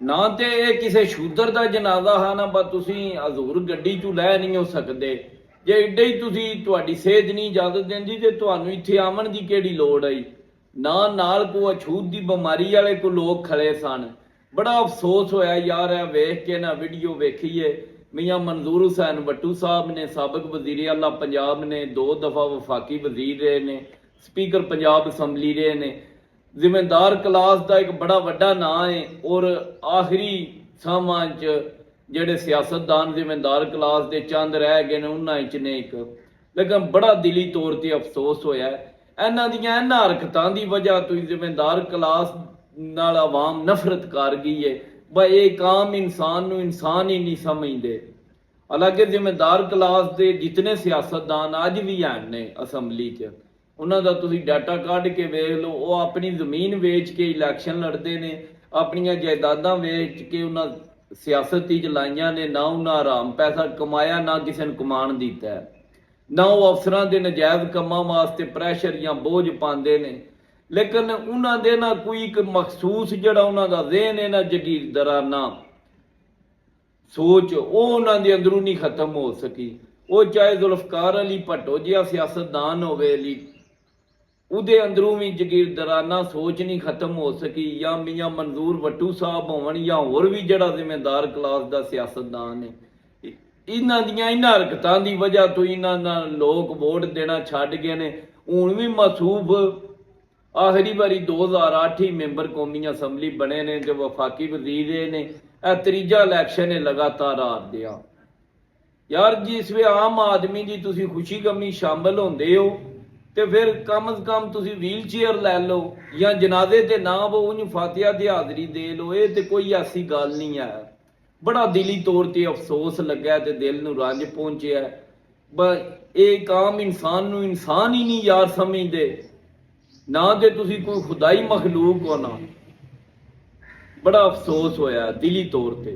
ना तो ये किसी शूदर का जनाजा है ना बस तुसी हजूर गड्डी चू लै नहीं हो सकते जे एडे ही तुहाडी सेहत नहीं इजाजत देंदी ते तुहानू इत्थे आवन की किहड़ी लोड़ आई ना नाल कोई अछूत की बीमारी वाले को लोग खड़े सन। बड़ा अफसोस होया यार है वेख के ना वीडियो वेखीए मियां मंजूर हुसैन भट्टू साहब ने सबक वजीर आला पंजाब ने 2 दफा वफाकी वजीर रहे ने स्पीकर पंजाब असैम्बली रहे ने जिम्मेदार क्लास का एक बड़ा वड्डा नाम है और आखिरी सामां च जेडे सियासतदान जिम्मेदार क्लास के चंद रह गए ने उन्हां च ने एक लेकिन बड़ा दिली तौर पर अफसोस होया इन्हां दियां इन्हां हरकतां दी वजह तो जिम्मेदार क्लास नाल आवाम नफरत कर गई है भाई एक आम इंसान नूं इंसान ही नहीं समझते। हालांकि जिम्मेदार क्लास के जितने सियासतदान अज भी हैं ने असैम्बली च उन्हों का तुसीं डाटा कढ़ के वेख लो वो अपनी जमीन वेच के इलैक्शन लड़ते हैं अपन जायदादां वेच के उन्होंने सियासत च लाइया ने ना उन्हें आराम पैसा कमाया ना किसी ने कमान दिता है ना वो अफसरां दे नजायज़ कम्मां वास्ते प्रैशर या बोझ पाते हैं लेकिन उन्होंने ना कोई एक मखसूस जड़ा उन्होंने ज़हन है ना जगीरदाराना सोच वो उन्होंने अंदरों नहीं खत्म हो सकी। वो चाहे जुल्फकार अली भट्टो जिहा सियासतदान होवे उहदे अंदरों भी जगीरदाराना सोच नहीं खत्म हो सकी या मियां मंजूर भट्टू साहब होवन या होर भी जड़ा जिम्मेदार क्लास का सियासतदान है इन्हां दियां इन्हां हरकतां दी वजह तो इन्हां लोग वोट देना छड्ड गए ने। हुण भी मसूफ आखिरी बारी 2008 ही मैंबर कौमी असैम्बली बने ने जो वफाकी वजीर ने तीजा इलैक्शन है लगातार हार दिया। यार जिस वे आम आदमी की तुसी खुशी गमी शामिल होंदे हो तो फिर कम से कम तुसी व्हील चेयर लै लो या जनाजे ते ना वो उन्हें फातिहा दी हाजरी दे लो ये तो कोई ऐसी गल नहीं है। बड़ा दिली तौर पर अफसोस लगा तो दिल नूं रंज पहुंचिया बस एक आम इंसान नूं इंसान ही नहीं यार समझते ना तो तुसी कोई खुदाई मखलूक हो ना। बड़ा अफसोस होया दिली तौर पर।